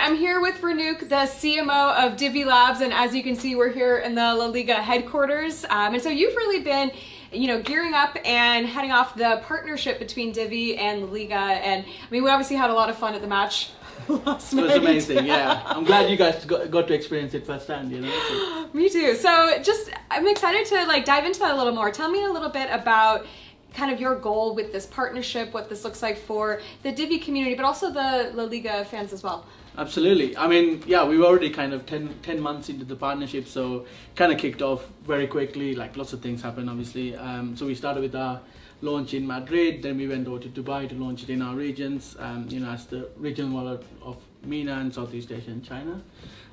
I'm here with Ranuk, the CMO of Divi Labs, and as you can see, we're here in the LaLiga headquarters. And so you've really been, gearing up and heading off the partnership between Divi and LaLiga. And I mean, we obviously had a lot of fun at the match last night. It was amazing, yeah. I'm glad you guys got to experience it firsthand, So. Me too. So I'm excited to dive into that a little more. Tell me a little bit about kind of your goal with this partnership, what this looks like for the Divi community, but also the LaLiga fans as well. Absolutely. I mean, yeah, we were already kind of 10 months into the partnership, so kind of kicked off very quickly. Lots of things happened, obviously. So we started with our launch in Madrid, then we went over to Dubai to launch it in our regions, as the regional wallet of MENA and Southeast Asia and China.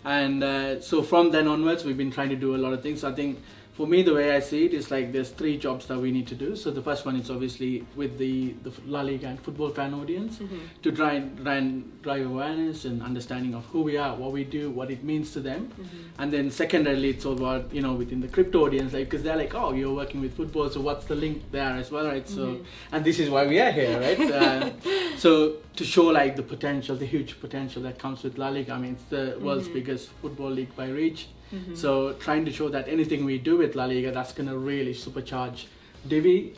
And so from then onwards, we've been trying to do a lot of things. I think for me, the way I see it is there's 3 jobs that we need to do. So the first one is obviously with the La Liga and football fan audience, to try and drive awareness and understanding of who we are, what we do, what it means to them. And then secondarily, it's all about, within the crypto audience, because they're like, oh, you're working with football, so what's the link there as well, right? So, and this is why we are here, right? So to show the potential, the huge potential that comes with La Liga. I mean, it's the world's biggest football league by reach. So trying to show that anything we do with La Liga, that's going to really supercharge Divi,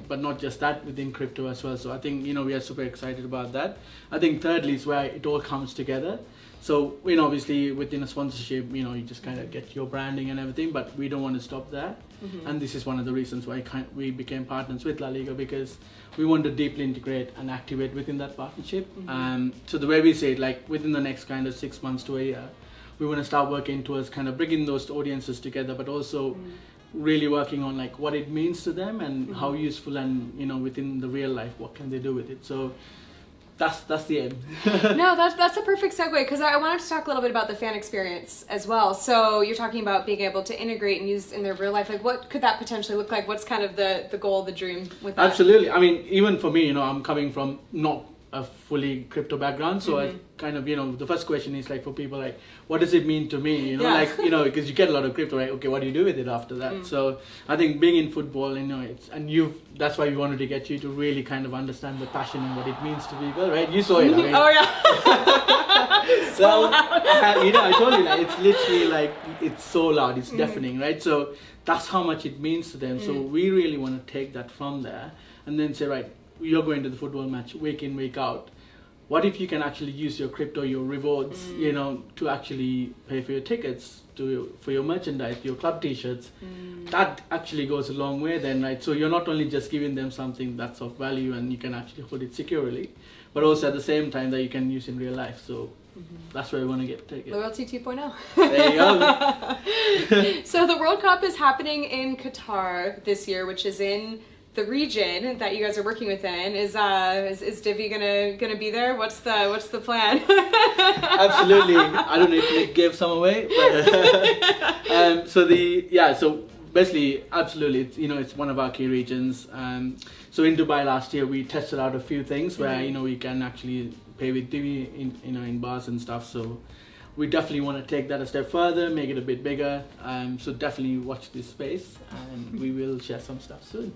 but not just that, within crypto as well. So I think, we are super excited about that. I think thirdly is where it all comes together. So, obviously within a sponsorship, you just kind of get your branding and everything, but we don't want to stop there. And this is one of the reasons why we became partners with La Liga, because we want to deeply integrate and activate within that partnership. So the way we say it, within the next kind of 6 months to a year, we want to start working towards kind of bringing those audiences together, but also really working on what it means to them and how useful, and within the real life, what can they do with it. So that's the aim. No, that's a perfect segue, because I wanted to talk a little bit about the fan experience as well. So you're talking about being able to integrate and use in their real life. What could that potentially look like? What's kind of the goal, the dream with that? Absolutely. I mean, even for me, I'm coming from not a fully crypto background, so I kind of, the first question is for people what does it mean to me, because you get a lot of crypto, right? Okay, what do you do with it after that? So I think being in football, that's why we wanted to get you to really kind of understand the passion and what it means to people, right? You saw it. I mean, oh yeah. So I told you it's literally it's so loud, it's deafening, right? So that's how much it means to them. So we really want to take that from there and then say, right, you're going to the football match week in, week out. What if you can actually use your crypto, your rewards, to actually pay for your tickets, for your merchandise, your club t-shirts? That actually goes a long way then, right? So you're not only just giving them something that's of value and you can actually hold it securely, but also at the same time that you can use in real life. So that's where we want to take it. Loyalty 2.0. There you go. So the World Cup is happening in Qatar this year, which is in the region that you guys are working within. Is Divi gonna be there? What's the plan? Absolutely. I don't know if Nick gave some away, but so basically, absolutely, it's one of our key regions. So in Dubai last year, we tested out a few things where we can actually pay with Divi in bars and stuff. So we definitely want to take that a step further, make it a bit bigger. So definitely watch this space, and we will share some stuff soon.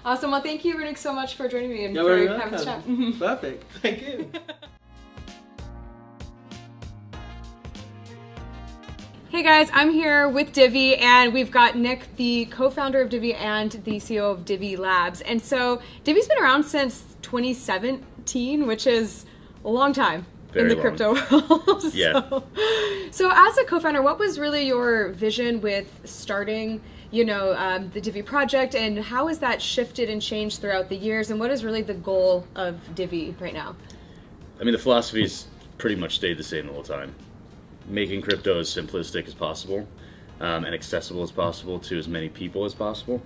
Awesome. Well, thank you, Ranuk, so much for joining me and for having this chat. Perfect. Thank you. Hey guys, I'm here with Divi, and we've got Nick, the co-founder of Divi and the CEO of Divi Labs. And so Divi's been around since 2017, which is a long time in the crypto world. So as a co-founder, what was really your vision with starting the Divi project, and how has that shifted and changed throughout the years, and what is really the goal of Divi right now? I mean, the philosophy's pretty much stayed the same the whole time. Making crypto as simplistic as possible and accessible as possible to as many people as possible,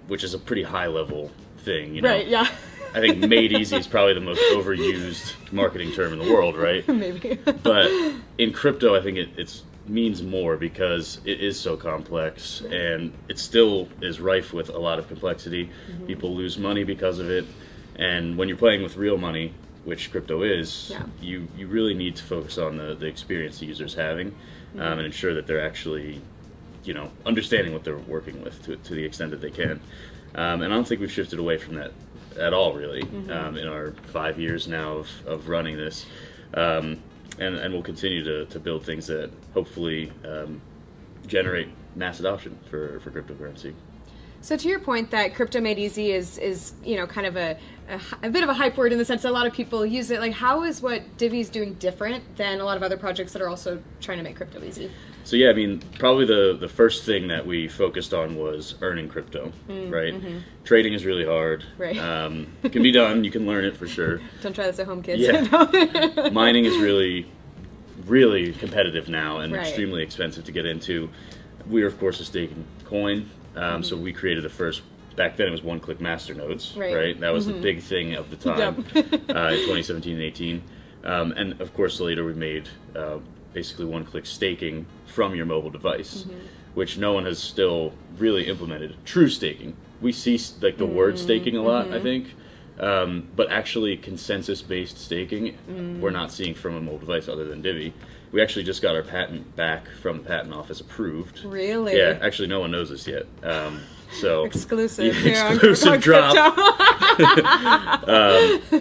which is a pretty high level thing, Right, yeah. I think made easy is probably the most overused marketing term in the world, right? Maybe. But in crypto, I think it means more because it is so complex, and it still is rife with a lot of complexity. People lose money because of it, and when you're playing with real money, which crypto is, you really need to focus on the experience the user's having, and ensure that they're actually understanding what they're working with to the extent that they can. And I don't think we've shifted away from that at all, really, in our 5 years now of running this. And we'll continue to build things that hopefully generate mass adoption for cryptocurrency. So to your point that crypto made easy is kind of a bit of a hype word in the sense that a lot of people use it. Like, how is what Divi's doing different than a lot of other projects that are also trying to make crypto easy? So yeah, I mean, probably the first thing that we focused on was earning crypto, right? Mm-hmm. Trading is really hard. Right. It can be done. You can learn it for sure. Don't try this at home, kids. Yeah. Mining is really, really competitive now and right. extremely expensive to get into. We are, of course, a staking coin. So we created the first, back then it was one-click master nodes, right? That was the big thing of the time in 2017 and 18. And of course later we made basically one-click staking from your mobile device, which no one has still really implemented. True staking. We see like the word staking a lot, I think, but actually consensus-based staking we're not seeing from a mobile device other than Divi. We actually just got our patent back from the patent office approved. Really? Yeah, actually no one knows this yet. So exclusive. Yeah, exclusive drop.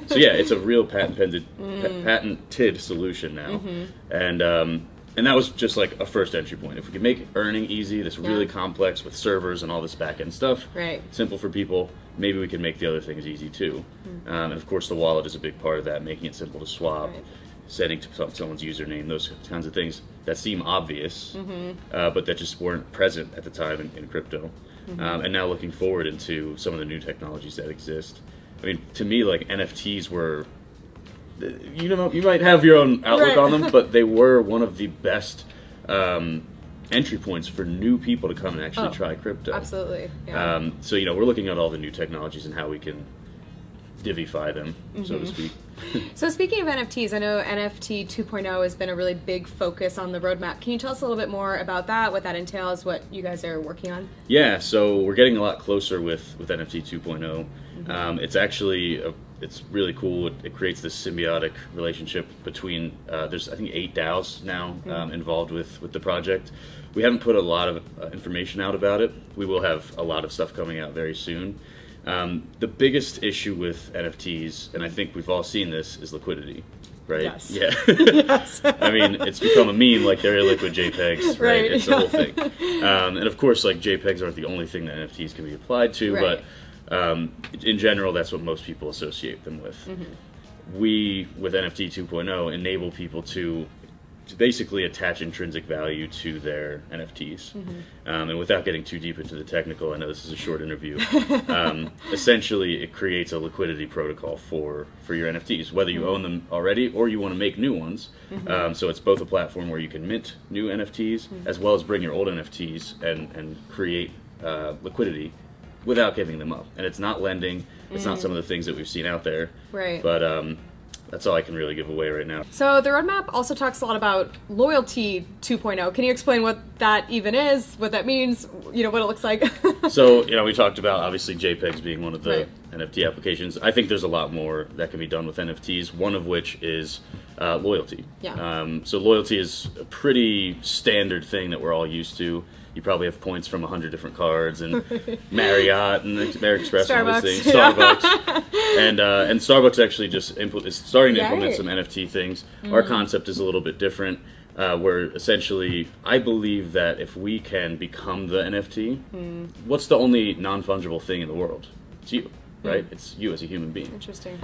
So yeah, it's a real patented solution now. And that was just like a first entry point. If we could make earning easy, this really complex with servers and all this back end stuff, simple for people, maybe we can make the other things easy too. And of course the wallet is a big part of that, making it simple to swap. Setting to someone's username, those kinds of things that seem obvious, but that just weren't present at the time in crypto. And now looking forward into some of the new technologies that exist. I mean, to me, like NFTs were, you might have your own outlook on them, but they were one of the best entry points for new people to come and actually try crypto. Absolutely. Yeah. So we're looking at all the new technologies and how we can Divify them, so to speak. So speaking of NFTs, I know NFT 2.0 has been a really big focus on the roadmap. Can you tell us a little bit more about that, what that entails, what you guys are working on? Yeah, so we're getting a lot closer with NFT 2.0. It's actually, it's really cool. It creates this symbiotic relationship between, there's I think 8 DAOs now involved with the project. We haven't put a lot of information out about it. We will have a lot of stuff coming out very soon. The biggest issue with NFTs, and I think we've all seen this, is liquidity, right? Yes. Yeah. Yes. I mean, it's become a meme, like they're illiquid JPEGs, right? It's the whole thing. And of course, like JPEGs aren't the only thing that NFTs can be applied to, but in general, that's what most people associate them with. We, with NFT 2.0, enable people to basically attach intrinsic value to their NFTs. And without getting too deep into the technical, I know this is a short interview, essentially it creates a liquidity protocol for your NFTs, whether you own them already or you want to make new ones. So it's both a platform where you can mint new NFTs as well as bring your old NFTs and create liquidity without giving them up. And it's not lending, it's not some of the things that we've seen out there, but that's all I can really give away right now. So the roadmap also talks a lot about loyalty 2.0. Can you explain what that even is, what that means, what it looks like? So, we talked about obviously JPEGs being one of the NFT applications. I think there's a lot more that can be done with NFTs, one of which is loyalty. So loyalty is a pretty standard thing that we're all used to. You probably have points from 100 different cards and Marriott and American Express and all these things, Starbucks. And Starbucks actually just is starting to implement some NFT things. Our concept is a little bit different, where essentially I believe that if we can become the NFT, what's the only non-fungible thing in the world? It's you, right? It's you as a human being. Interesting.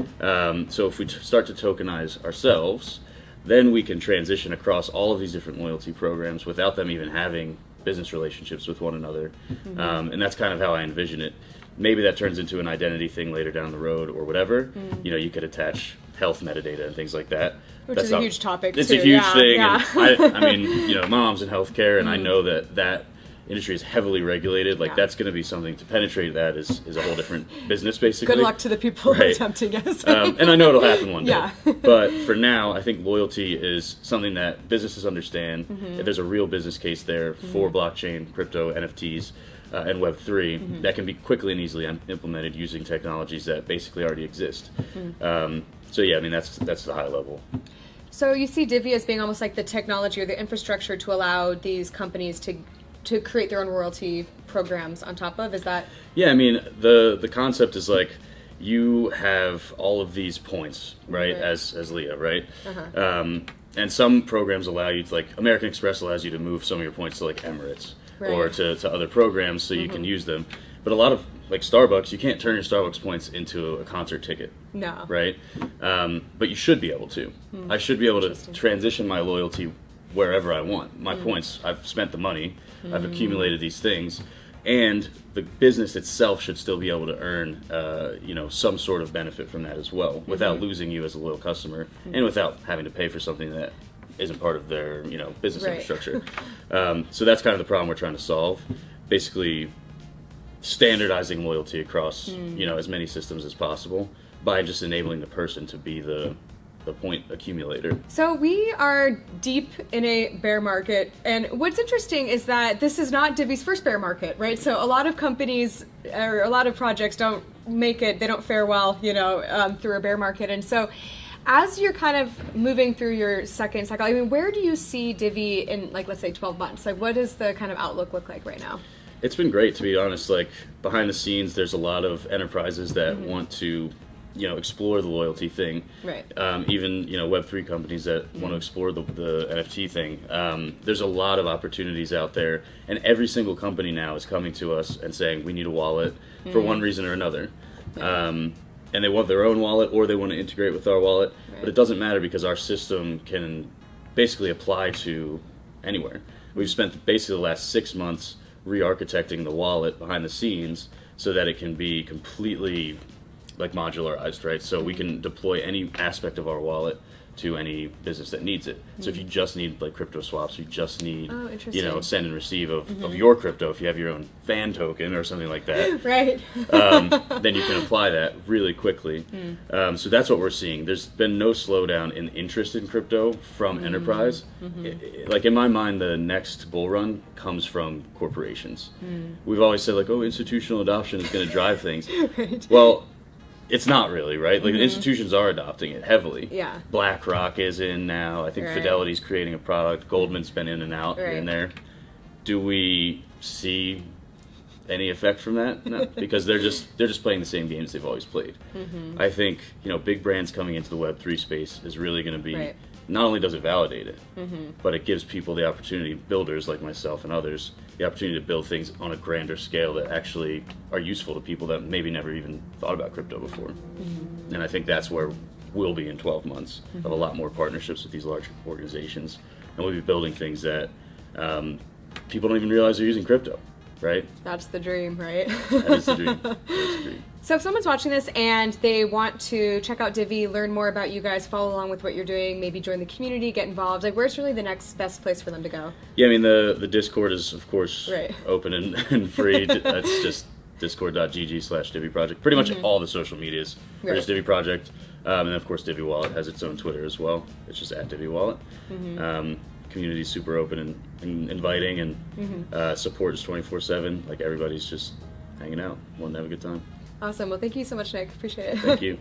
So if we start to tokenize ourselves, then we can transition across all of these different loyalty programs without them even having business relationships with one another. And that's kind of how I envision it. Maybe that turns into an identity thing later down the road or whatever. You could attach health metadata and things like that. Which is a huge topic, it's too. It's a huge thing. And I mean, my mom's in healthcare, and I know that industry is heavily regulated. Like, that's going to be something to penetrate that is a whole different business, basically. Good luck to the people attempting it. And I know it'll happen one day. But for now, I think loyalty is something that businesses understand. If there's a real business case there for blockchain, crypto, NFTs, and Web3, that can be quickly and easily implemented using technologies that basically already exist. So yeah, I mean, that's the high level. So you see Divi as being almost like the technology or the infrastructure to allow these companies to create their own royalty programs on top of? Is that? Yeah, I mean, the concept is like, you have all of these points, right, as Leah, right? And some programs allow you to, like American Express allows you to move some of your points to like Emirates or to other programs so you can use them. But a lot of, like Starbucks, you can't turn your Starbucks points into a concert ticket. No. Right? But you should be able to. I should be able to transition my loyalty wherever I want. My points, I've spent the money, I've accumulated these things, and the business itself should still be able to earn, some sort of benefit from that as well, without losing you as a loyal customer, and without having to pay for something that isn't part of their, business infrastructure. So that's kind of the problem we're trying to solve. Basically, standardizing loyalty across, as many systems as possible by just enabling the person to be the point accumulator. So we are deep in a bear market, and what's interesting is that this is not Divi's first bear market, right? So a lot of companies or a lot of projects don't make it, they don't fare well, through a bear market. And so as you're kind of moving through your second cycle, I mean, where do you see Divi in, like, let's say 12 months? Like, what does the kind of outlook look like right now? It's been great, to be honest. Like, behind the scenes, there's a lot of enterprises that want to explore the loyalty thing. Right. Even, Web3 companies that want to explore the NFT thing. There's a lot of opportunities out there, and every single company now is coming to us and saying, we need a wallet for one reason or another. And they want their own wallet, or they want to integrate with our wallet. Right. But it doesn't matter because our system can basically apply to anywhere. We've spent basically the last 6 months re-architecting the wallet behind the scenes so that it can be completely modularized, right? So we can deploy any aspect of our wallet to any business that needs it. So if you just need crypto swaps, you just need send and receive of your crypto, if you have your own fan token or something like that, right? Then you can apply that really quickly. So that's what we're seeing. There's been no slowdown in interest in crypto from enterprise. In my mind, the next bull run comes from corporations. We've always said institutional adoption is going to drive things. Right. Well, it's not really, right? Institutions are adopting it heavily. Yeah. BlackRock is in now. I think Fidelity's creating a product. Goldman's been in and out here and there. Do we see any effect from that? No, because they're just playing the same games they've always played. I think big brands coming into the Web3 space is really going to be not only does it validate it, but it gives people the opportunity, builders like myself and others, the opportunity to build things on a grander scale that actually are useful to people that maybe never even thought about crypto before. And I think that's where we'll be in 12 months, of a lot more partnerships with these large organizations. And we'll be building things that people don't even realize they're using crypto, right? That's the dream, right? That is the dream. That is the dream. So if someone's watching this and they want to check out Divi, learn more about you guys, follow along with what you're doing, maybe join the community, get involved, where's really the next best place for them to go? Yeah, I mean, the Discord is, of course, open and free. That's just discord.gg/Divi Project. Pretty much all the social medias are just Divi Project. And of course, Divi Wallet has its own Twitter as well. It's just @Divi Wallet. Community's super open and inviting, and support is 24/7. Everybody's just hanging out, wanting to have a good time. Awesome. Well, thank you so much, Nick. Appreciate it. Thank you.